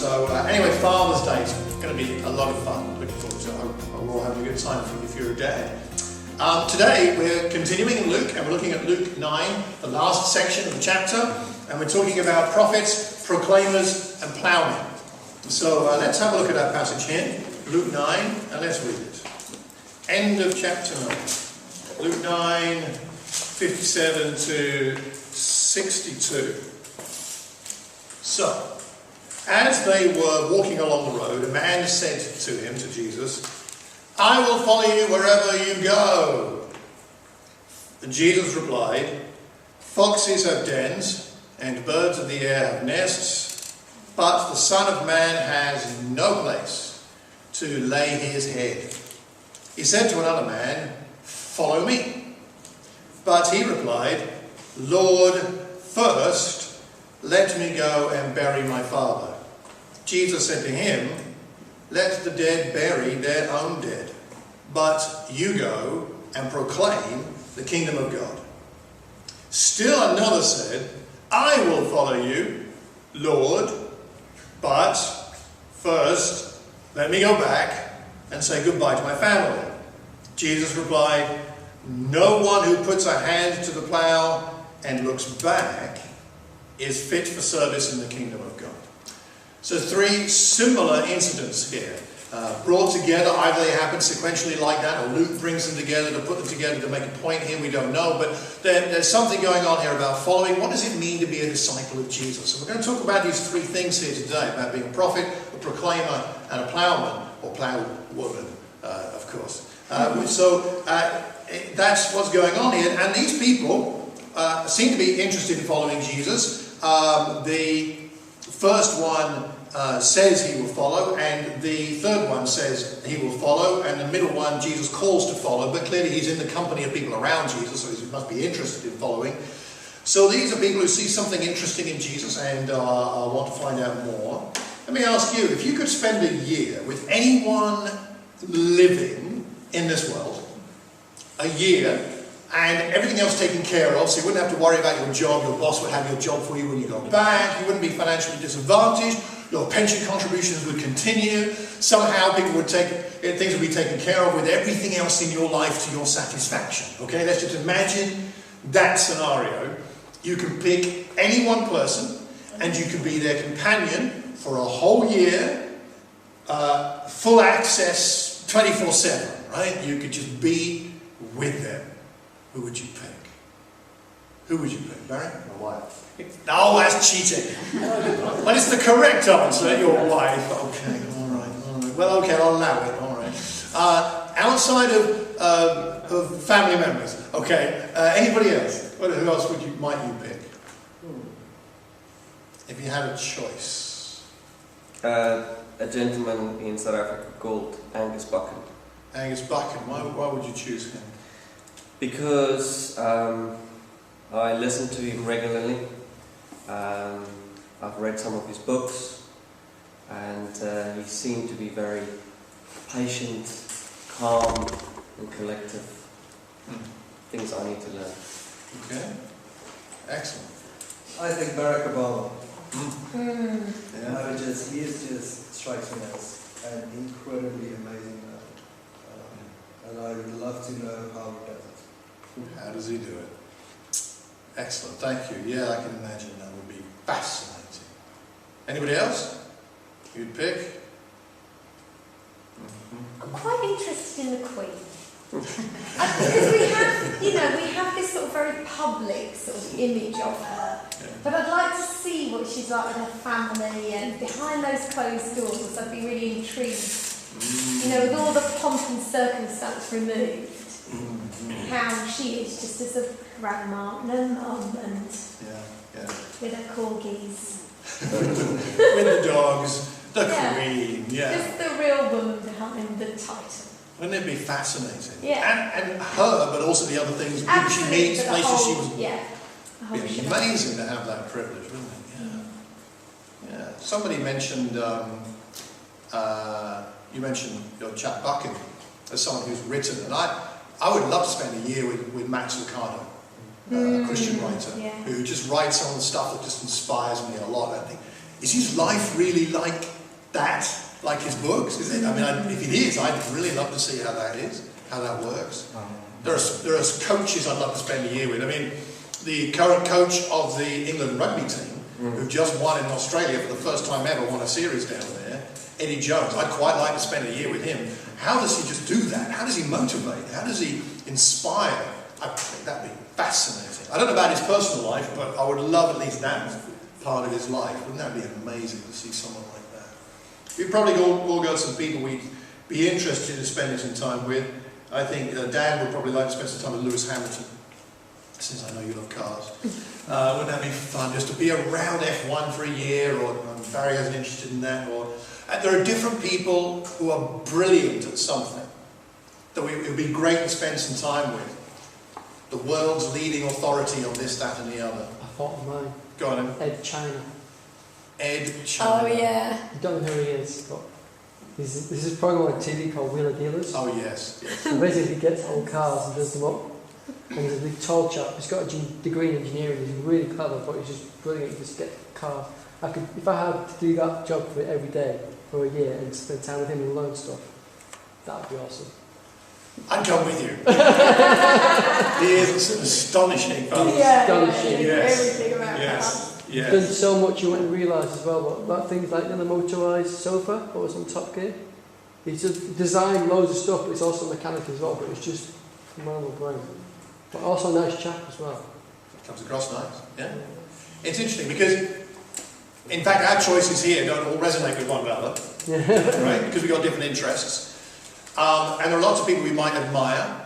So anyway, Father's Day is going to be a lot of fun. Looking forward to it. I hope we're all having a good time if you're a dad. Today we're continuing in Luke, and we're looking at Luke 9, the last section of the chapter, and we're talking about prophets, proclaimers, and ploughmen. So let's have a look at that passage here, Luke 9, and let's read it. End of chapter 9. Luke 9, 57 to 62. So, as they were walking along the road, a man said to him, to Jesus, "I will follow you wherever you go." And Jesus replied, "Foxes have dens, and birds of the air have nests, but the Son of Man has no place to lay his head." He said to another man, "Follow me." But he replied, "Lord, first let me go and bury my father." Jesus said to him, "Let the dead bury their own dead, but you go and proclaim the kingdom of God." Still another said, "I will follow you, Lord, but first let me go back and say goodbye to my family." Jesus replied, "No one who puts a hand to the plough and looks back is fit for service in the kingdom of God." So three similar incidents here, brought together. Either they happen sequentially like that, or Luke brings them together to put them together to make a point here, we don't know. But there's something going on here about following. What does it mean to be a disciple of Jesus? So we're going to talk about these three things here today, about being a prophet, a proclaimer, and a ploughman, or ploughwoman, of course. So that's what's going on here. And these people seem to be interested in following Jesus. The first one says he will follow, and the third one says he will follow, and the middle one Jesus calls to follow, but clearly he's in the company of people around Jesus, so he must be interested in following. So these are people who see something interesting in Jesus and want to find out more. Let me ask you, if you could spend a year with anyone living in this world, a year, and everything else taken care of, so you wouldn't have to worry about your job, your boss would have your job for you when you go back, you wouldn't be financially disadvantaged, your pension contributions would continue, somehow people would things would be taken care of with everything else in your life to your satisfaction. Okay, let's just imagine that scenario. You can pick any one person, and you can be their companion for a whole year, full access, 24/7, right? You could just be with them. Who would you pick? Who would you pick, Barry? My wife. No, that's cheating. Well, it's the correct answer, your wife. Okay, all right. Well, okay, I'll allow it, all right. Outside of family members, okay. Anybody else? Who else might you pick? If you had a choice. A gentleman in South Africa called Angus Buchan. Angus Buchan. Why would you choose him? Because I listen to him regularly. I've read some of his books, and he seemed to be very patient, calm, and collective. Things I need to learn. Okay, excellent. I think Barack Obama. Yeah. He just strikes me as an incredibly amazing man, and I would love to know how he does it. How does he do it? Excellent, thank you. Yeah, I can imagine that would be fascinating. Anybody else you'd pick? I'm quite interested in the Queen. Because we have this sort of very public sort of image of her. Yeah. But I'd like to see what she's like with her family, and behind those closed doors I'd be really intrigued. With all the pomp and circumstance removed. How she is just as a grandma and a mum, and with her corgis. With the dogs, the Queen, Just the real woman behind the title. Wouldn't it be fascinating? Yeah. And her, but also the other things, people she meets, places she was. It'd be amazing to have that privilege, wouldn't it? Yeah. Somebody mentioned, you mentioned your chap Buchan as someone who's written, and I would love to spend a year with Max Lucado, a Christian writer, who just writes some of the stuff that just inspires me a lot. I think Is his life really like that? Like his books? Is it? I mean, if it is, I'd really love to see how that is, how that works. There are coaches I'd love to spend a year with. I mean, the current coach of the England rugby team, who've just won in Australia for the first time ever, won a series down there, Eddie Jones. I'd quite like to spend a year with him. How does he just do that? How does he motivate? How does he inspire? I think that'd be fascinating. I don't know about his personal life, but I would love at least that part of his life. Wouldn't that be amazing to see someone like that? We've probably all got some people we'd be interested in spending some time with. I think Dan would probably like to spend some time with Lewis Hamilton, since I know you love cars. Wouldn't that be fun, just to be around F1 for a year, or Barry hasn't interested in that, or there are different people who are brilliant at something that it would be great to spend some time with. The world's leading authority on this, that and the other. I thought of mine. Go on then. Ed China. Ed China. Oh yeah. I don't know who he is, but this is a program on TV called Wheeler Dealers. Oh yes, yes. And basically he gets old cars and does them up. And he's a big tall chap. He's got a degree in engineering. He's really clever, but he's just brilliant. He just gets cars. If I had to do that job for every day for a year and spend time with him and learn stuff, that would be awesome. I'd come with you. He is an astonishing fellow. Astonishing. Yes. Everything about Yes. He's done so much you wouldn't realise as well. But things like the motorised sofa that was on Top Gear. He's just designed loads of stuff, but it's also mechanic as well. But it's just phenomenal brain. But also a nice chap as well. Comes across nice. Yeah. It's interesting because, in fact, our choices here don't all resonate with one another, right? Because we've got different interests. And there are lots of people we might admire.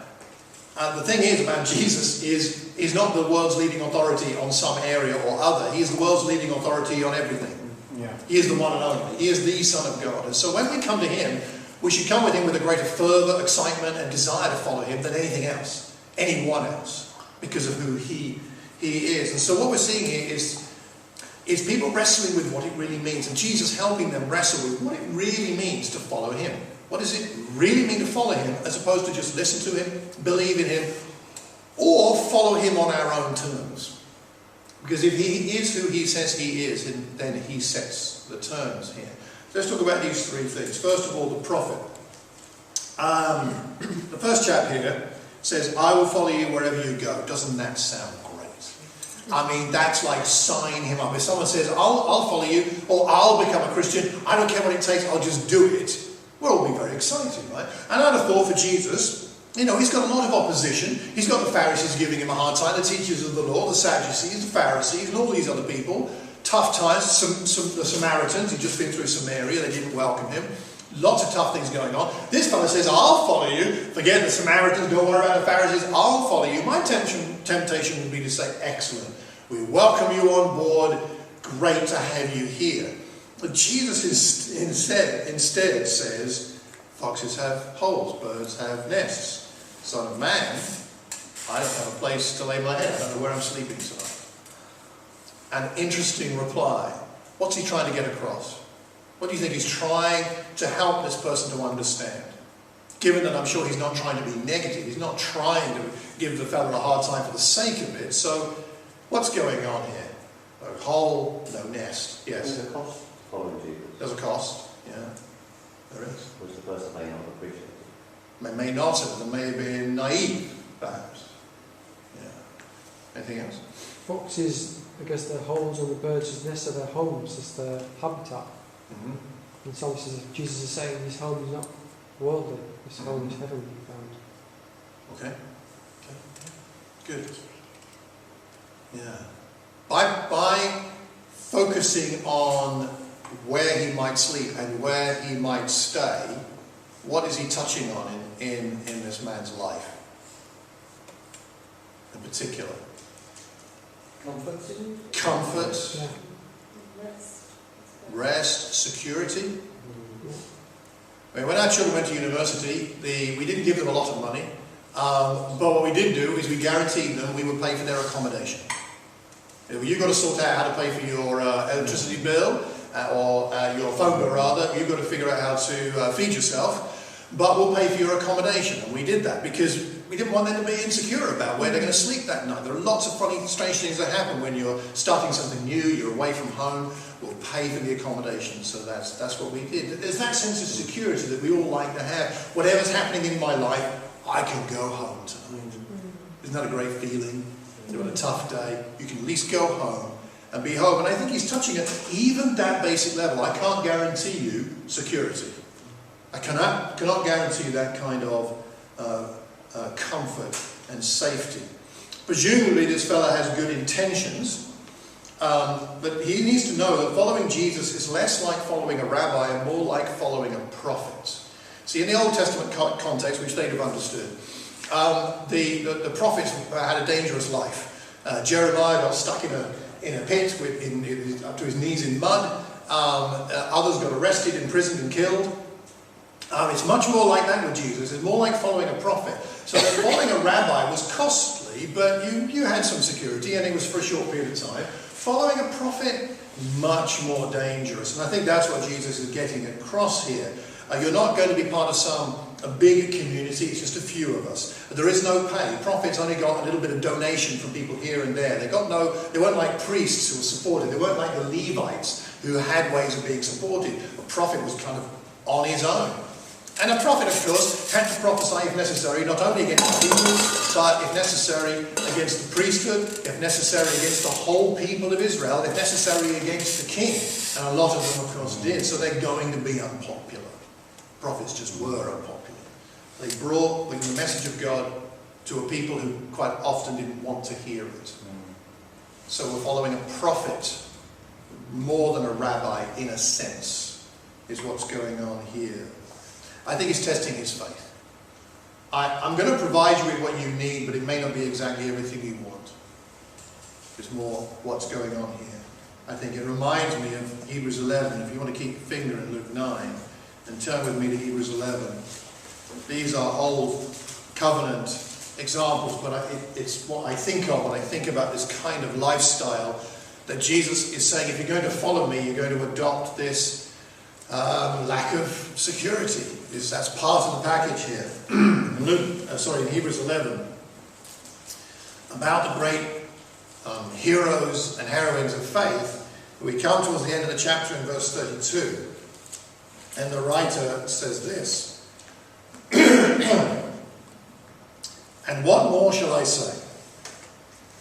The thing is about Jesus is he's not the world's leading authority on some area or other. He is the world's leading authority on everything. Yeah. He is the one and only. He is the Son of God. And so when we come to him, we should come with him with a greater fervour, excitement and desire to follow him than anything else, anyone else, because of who he is. And so what we're seeing here is people wrestling with what it really means, and Jesus helping them wrestle with what it really means to follow him. What does it really mean to follow him, as opposed to just listen to him, believe in him, or follow him on our own terms? Because if he is who he says he is, then he sets the terms here. So let's talk about these three things. First of all, the prophet. The first chap here says, I will follow you wherever you go. Doesn't that sound great? I mean, that's like sign him up. If someone says, I'll follow you, or I'll become a Christian, I don't care what it takes, I'll just do it. We'll all be very excited, right? And I'd have thought for Jesus, he's got a lot of opposition. He's got the Pharisees giving him a hard time, the teachers of the law, the Sadducees, the Pharisees, and all these other people. Tough times, the Samaritans, he'd just been through Samaria, they didn't welcome him. Lots of tough things going on. This fellow says, I'll follow you. Forget the Samaritans, don't worry about the Pharisees, I'll follow you. My temptation would be to say, excellent. We welcome you on board. Great to have you here. But Jesus instead says, foxes have holes, birds have nests. Son of man, I don't have a place to lay my head. I don't know where I'm sleeping tonight. An interesting reply. What's he trying to get across? What do you think he's trying to help this person to understand? Given that I'm sure he's not trying to be negative, he's not trying to give the fellow a hard time for the sake of it. So, what's going on here? A hole, no nest. Yes. There's a cost following Jesus. There's a cost. Yeah, there is. Which the person may not appreciate. May not have. They may have been naive, perhaps. Yeah. Anything else? Foxes, I guess their holes on the birds' nests are their homes, it's their habitat. Mm-hmm. And so Jesus is saying his home is not worldly, his home is heavenly found. Okay. Good. Yeah. By focusing on where he might sleep and where he might stay, what is he touching on in this man's life in particular? Comfort, Yeah. rest, security. I mean, when our children went to university, we didn't give them a lot of money, but what we did do is we guaranteed them we would pay for their accommodation. You've got to sort out how to pay for your electricity bill, or your phone bill rather. You've got to figure out how to feed yourself. but we'll pay for your accommodation. And we did that because we didn't want them to be insecure about where they're going to sleep that night. There are lots of funny, strange things that happen when you're starting something new, you're away from home. We'll pay for the accommodation. So that's what we did. There's that sense of security that we all like to have. Whatever's happening in my life, I can go home tonight. Isn't that a great feeling? You're on a tough day, you can at least go home and be home. And I think he's touching at even that basic level. I can't guarantee you security. I cannot guarantee you that kind of comfort and safety. Presumably this fellow has good intentions, but he needs to know that following Jesus is less like following a rabbi and more like following a prophet. See, in the Old Testament context, which they'd have understood, the prophets had a dangerous life. Jeremiah got stuck in a pit up to his knees in mud. Others got arrested, imprisoned and killed. It's much more like that with Jesus. It's more like following a prophet. So that following a rabbi was costly, but you had some security, and it was for a short period of time. Following a prophet, much more dangerous. And I think that's what Jesus is getting across here. You're not going to be part of a big community. It's just a few of us. There is no pay. Prophets only got a little bit of donation from people here and there. They weren't like priests who were supported. They weren't like the Levites who had ways of being supported. A prophet was kind of on his own. And a prophet, of course, had to prophesy if necessary, not only against the people, but if necessary against the priesthood, if necessary against the whole people of Israel, if necessary against the king. And a lot of them, of course, did. So they're going to be unpopular. Prophets just were unpopular. They brought the message of God to a people who quite often didn't want to hear it. So we're following a prophet more than a rabbi, in a sense, is what's going on here. I think he's testing his faith. I'm going to provide you with what you need, but it may not be exactly everything you want. There's more what's going on here. I think it reminds me of Hebrews 11. If you want to keep your finger in Luke 9 and turn with me to Hebrews 11. These are old covenant examples, but it's what I think of when I think about this kind of lifestyle that Jesus is saying, if you're going to follow me, you're going to adopt this lack of security. That's part of the package here. In Hebrews 11, about the great heroes and heroines of faith, we come towards the end of the chapter in verse 32, and the writer says this, and what more shall I say?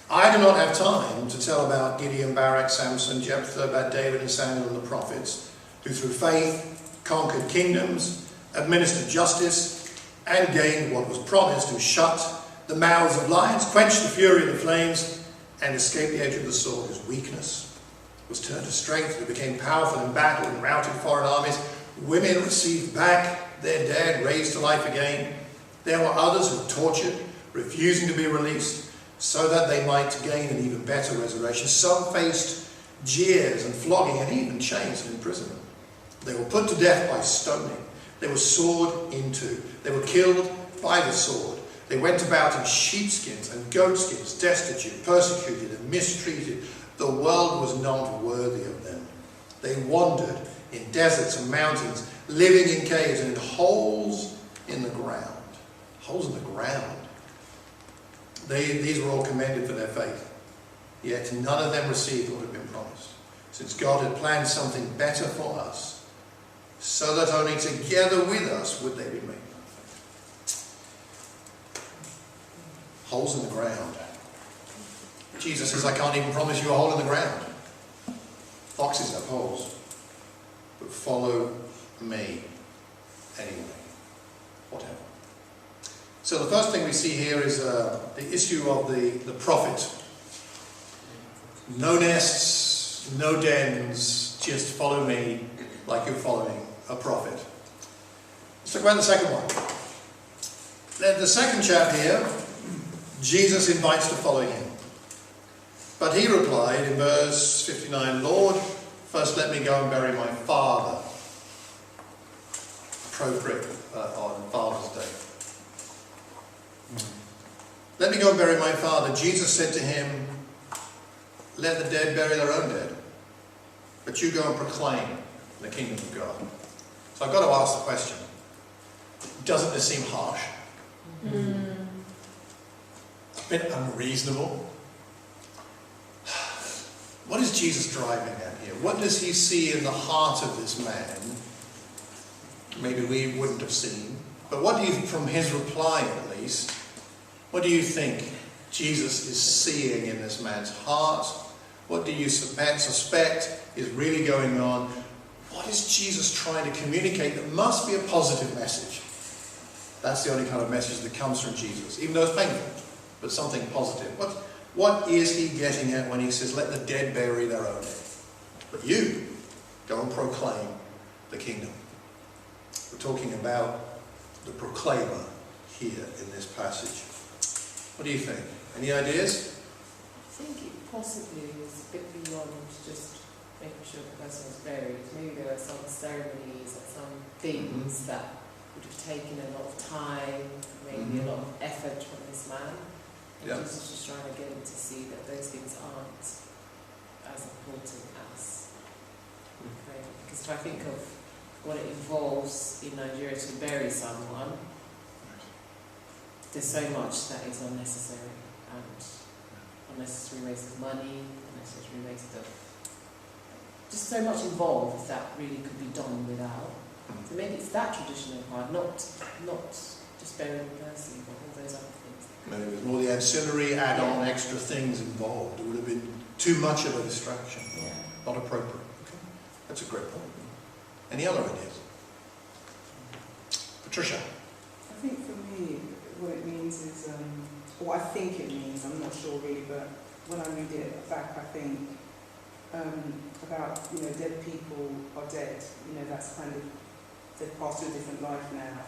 I do not have time to tell about Gideon, Barak, Samson, Jephthah, about David and Samuel and the prophets, who through faith conquered kingdoms, administered justice, and gained what was promised, who shut the mouths of lions, quenched the fury of the flames, and escaped the edge of the sword. Whose weakness was turned to strength, who became powerful in battle and routed foreign armies. Women received back their dead, raised to life again. There were others who were tortured, refusing to be released, so that they might gain an even better resurrection. Some faced jeers and flogging and even chains and imprisonment. They were put to death by stoning. They were sawed into. They were killed by the sword. They went about in sheepskins and goatskins, destitute, persecuted and mistreated. The world was not worthy of them. They wandered in deserts and mountains, living in caves and in holes in the ground. Holes in the ground. These were all commended for their faith. Yet none of them received what had been promised, since God had planned something better for us, so that only together with us would they be made perfect. Holes in the ground. Jesus says, I can't even promise you a hole in the ground. Foxes have holes. But follow me anyway. Whatever. So the first thing we see here is the issue of the prophet. No nests, no dens, just follow me like you're following a prophet. Let's talk about the second one. Then the second chap here, Jesus invites to follow him. But he replied in verse 59, Lord, first let me go and bury my father. Appropriate on Father's Day. Let me go and bury my father. Jesus said to him, let the dead bury their own dead, but you go and proclaim the kingdom of God. So I've got to ask the question, Doesn't this seem harsh? Mm. A bit unreasonable? What is Jesus driving at here? What does he see in the heart of this man? Maybe we wouldn't have seen. But what do you, from his reply at least, what do you think Jesus is seeing in this man's heart? What do you suspect is really going on? What is Jesus trying to communicate that must be a positive message? That's the only kind of message that comes from Jesus, even though it's painful, but something positive. What is he getting at when he says, let the dead bury their own dead? But you, go and proclaim the kingdom. We're talking about the proclaimer here in this passage. What do you think? Any ideas? I think it possibly was a bit beyond just making sure the person was buried. Maybe there were some ceremonies and some things that would have taken a lot of time, maybe a lot of effort from this man. And Yeah. Jesus was just trying to get him to see that those things aren't as important as praying. Because if I think of what it involves in Nigeria to bury someone, there's so much that is unnecessary, and unnecessary waste of money, unnecessary waste of just so much involved that really could be done without. So maybe it's that traditional part, not just burying the person, but all those other things. Maybe there's more the ancillary add-on extra things involved. It would have been too much of a distraction. Yeah. Not appropriate. Okay. That's a great point. Any other ideas? Patricia? I think for me, what it means is, what I think it means, I'm not sure really, but when I read it back, I think about, dead people are dead. That's kind of, they've passed through a different life now.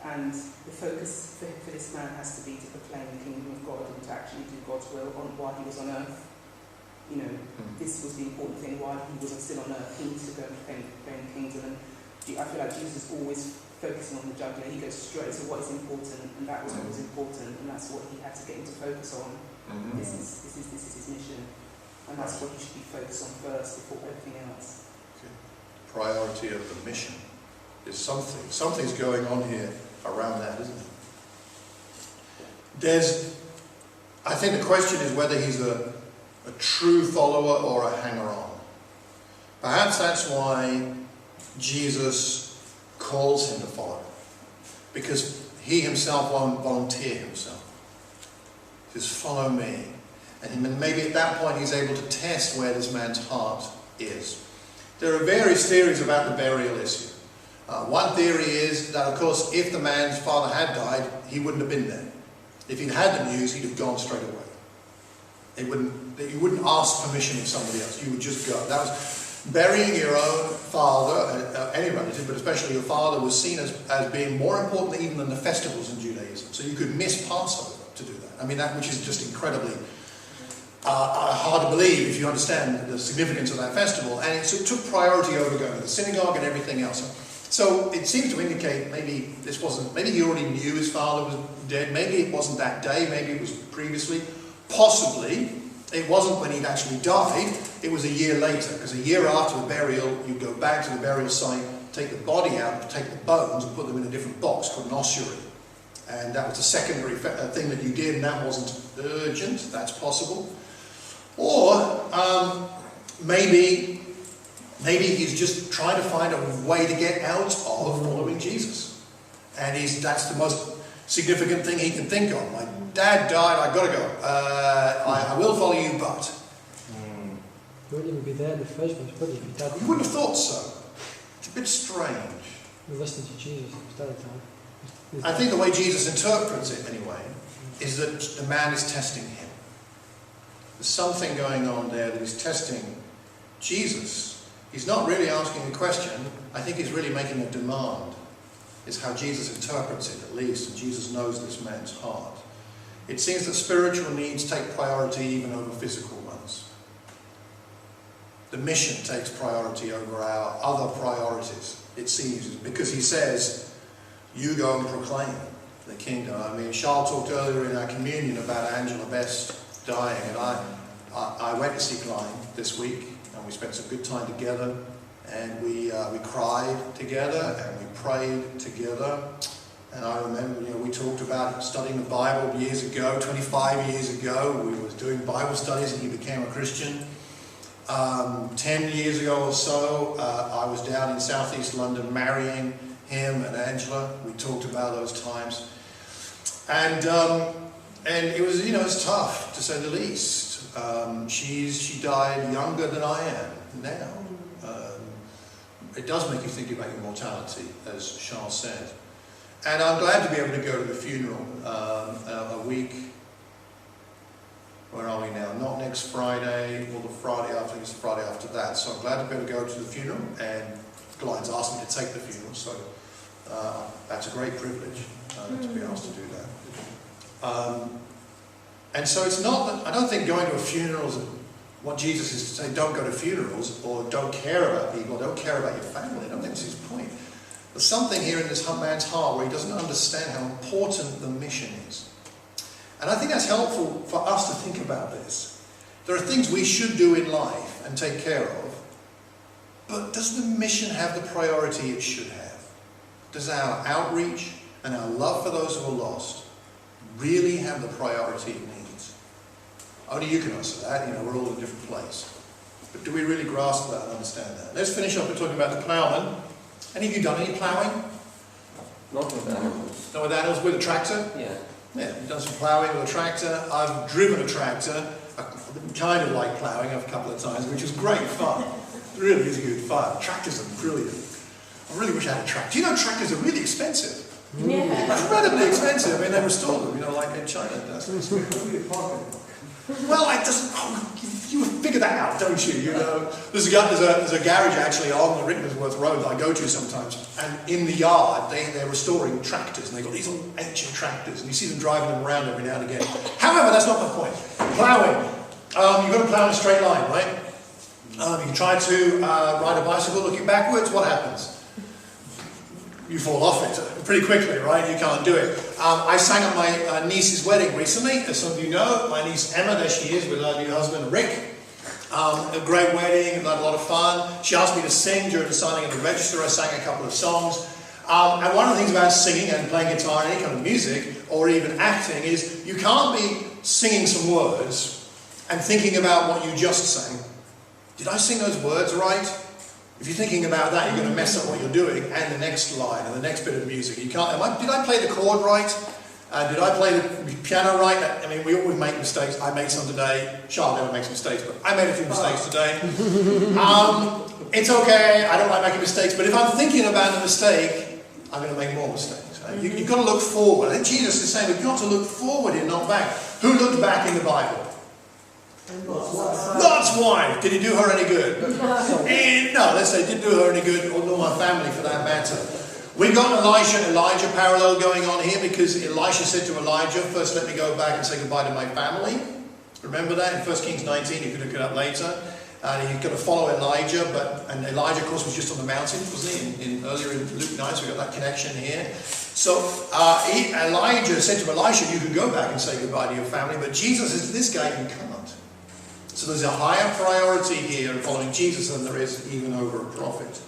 And the focus for this man has to be to proclaim the kingdom of God and to actually do God's will while he was on earth. This was the important thing while he was still on earth. He needs to go and proclaim the kingdom. And I feel like Jesus is always focusing on the jugular. He goes straight to what is important, and that was what was important, and that's what he had to get him to focus on. This is his mission, and that's what he should be focused on first before everything else. Okay. Priority of the mission is something. Something's going on here around that, isn't it? I think the question is whether he's a true follower or a hanger-on. Perhaps that's why Jesus calls him to follow, because he himself won't volunteer himself. He says, follow me. And maybe at that point he's able to test where this man's heart is. There are various theories about the burial issue. One theory is that, of course, if the man's father had died, he wouldn't have been there. If he'd had the news, he'd have gone straight away. You wouldn't ask permission of somebody else. You would just go. That was burying your own father, any relative, but especially your father, was seen as being more important even than the festivals in Judaism. So you could miss Passover to do that. I mean, that which is just incredibly hard to believe if you understand the significance of that festival. And it took priority over going to the synagogue and everything else. So it seems to indicate maybe he already knew his father was dead. Maybe it wasn't that day. Maybe it was previously. Possibly it wasn't when he'd actually died. It was a year later, because a year after the burial, you go back to the burial site, take the body out, take the bones and put them in a different box called an ossuary. And that was a secondary thing that you did, and that wasn't urgent. That's possible. Or maybe he's just trying to find a way to get out of following Jesus. And that's the most significant thing he can think of. My dad died, I've got to go. I will follow you, but... You wouldn't even be there in the first place, would you? You wouldn't have thought so. It's a bit strange. You're listening to Jesus instead of time. I think the way Jesus interprets it, anyway, is that the man is testing him. There's something going on there that is testing Jesus. He's not really asking a question. I think he's really making a demand. Is how Jesus interprets it, at least, and Jesus knows this man's heart. It seems that spiritual needs take priority even over physical ones. The mission takes priority over our other priorities, it seems, because he says, you go and proclaim the kingdom. I mean, Charles talked earlier in our communion about Angela Best dying, and I went to see Klein this week, and we spent some good time together, and we cried together, and we prayed together, And I remember, we talked about studying the Bible years ago, 25 years ago. We were doing Bible studies and he became a Christian. 10 years ago or so, I was down in southeast London marrying him and Angela. We talked about those times. And it was, it's tough, to say the least. She died younger than I am now. It does make you think about your mortality, as Charles said. And I'm glad to be able to go to the funeral a week. Where are we now? Not next Friday, or the Friday after. I think it's the Friday after that. So I'm glad to be able to go to the funeral. And Glenn's asked me to take the funeral, so that's a great privilege to be asked to do that. And so it's not that, I don't think going to a funeral is what Jesus is to say, don't go to funerals, or don't care about people, or don't care about your family. I don't think that's his point. There's something here in this man's heart where he doesn't understand how important the mission is. And I think that's helpful for us to think about this. There are things we should do in life and take care of, but does the mission have the priority it should have? Does our outreach and our love for those who are lost really have the priority it needs? Only you can answer that. We're all in a different place. But do we really grasp that and understand that? Let's finish up with talking about the ploughman. Any of you done any ploughing? Not with animals. Not with animals, with a tractor? Yeah. Yeah, we've done some ploughing with a tractor. I've driven a tractor. I kind of like ploughing a couple of times, which was great fun. It really is good fun. Tractors are brilliant. I really wish I had a tractor. You know, tractors are really expensive. Yeah. Incredibly expensive. I mean, they restore them, like in China does. Well, you figure that out, don't you? There's a garage actually on the Rickmansworth Road that I go to sometimes, and in the yard they're restoring tractors, and they've got these old ancient tractors, and you see them driving them around every now and again. However, that's not my point. Ploughing. You've got to plough in a straight line, right? You try to ride a bicycle looking backwards. What happens? You fall off it pretty quickly, right? You can't do it. I sang at my niece's wedding recently. As some of you know, my niece Emma, there she is with her new husband Rick. A great wedding, had a lot of fun. She asked me to sing during the signing of the register. I sang a couple of songs. And one of the things about singing and playing guitar and any kind of music, or even acting, is you can't be singing some words and thinking about what you just sang. Did I sing those words right? If you're thinking about that, you're going to mess up what you're doing and the next line and the next bit of music. You can't. Did I play the chord right? Did I play the piano right? I mean, we always make mistakes. I made some today. Charlotte never makes mistakes, but I made a few mistakes today. It's okay. I don't like making mistakes, but if I'm thinking about a mistake, I'm going to make more mistakes. Right? You've got to look forward. I think Jesus is saying we've got to look forward and not back. Who looked back in the Bible? Lot's wife. Did he do her any good? No, let's say didn't do her any good, or my family for that matter. We got Elijah parallel going on here, because Elisha said to Elijah, first let me go back and say goodbye to my family. Remember that in 1 Kings 19, you can look it up later. And he's going to follow Elijah, and Elijah, of course, was just on the mountain, wasn't he? Earlier in Luke 9, so we've got that connection here. So Elijah said to Elisha, you can go back and say goodbye to your family, but Jesus says to this guy, you can't. So there's a higher priority here in following Jesus than there is even over a prophet.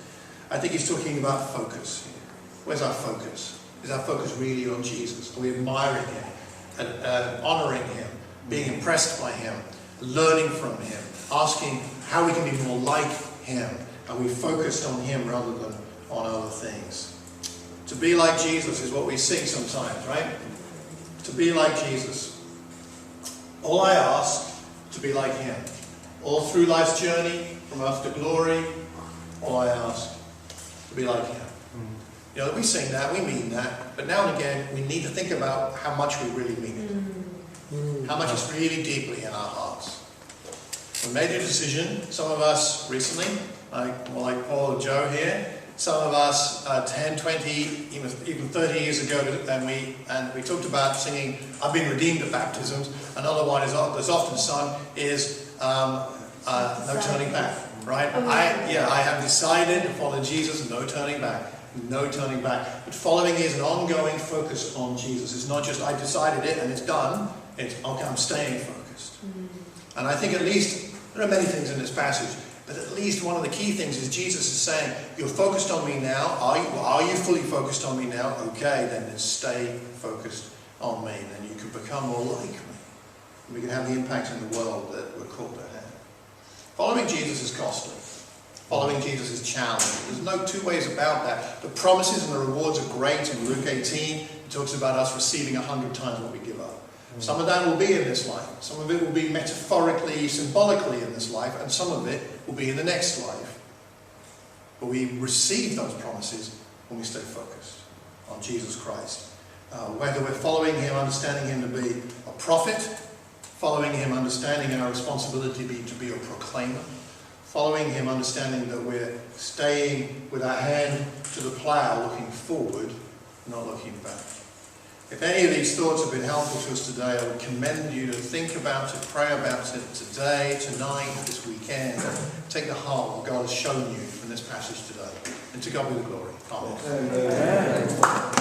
I think he's talking about focus here. Where's our focus? Is our focus really on Jesus? Are we admiring him, and honouring him, being impressed by him, learning from him, asking how we can be more like him? Are we focused on him rather than on other things? To be like Jesus is what we sing sometimes, right? To be like Jesus. All I ask, to be like him. All through life's journey, from earth to glory, all I ask, to be like him. We sing that, we mean that, but now and again we need to think about how much we really mean it. How much is really deeply in our hearts. We made a decision, some of us recently, like Paul and Joe here, some of us 10, 20, even 30 years ago, and we talked about singing, I've been redeemed at baptisms. Another one that's often sung is No Turning Back, right? I have decided to follow Jesus, no turning back. No turning back. But following is an ongoing focus on Jesus. It's not just I decided it and it's done. It's okay, I'm staying focused. And I think at least there are many things in this passage. But at least one of the key things is Jesus is saying, you're focused on me now. Are you fully focused on me now? Okay, then stay focused on me. Then you can become more like me. And we can have the impact in the world that we're called to have. Following Jesus is costly. Following Jesus is challenging. There's no two ways about that. The promises and the rewards are great. In Luke 18, it talks about us receiving 100 times what we give up. Some of that will be in this life. Some of it will be metaphorically, symbolically in this life, and some of it will be in the next life. But we receive those promises when we stay focused on Jesus Christ. Whether we're following him, understanding him to be a prophet, following him, understanding our responsibility to be a proclaimer, following him, understanding that we're staying with our hand to the plough, looking forward, not looking back. If any of these thoughts have been helpful to us today, I would commend you to think about it, pray about it today, tonight, this weekend. Take the heart of what God has shown you from this passage today. And to God be the glory. Amen. Amen.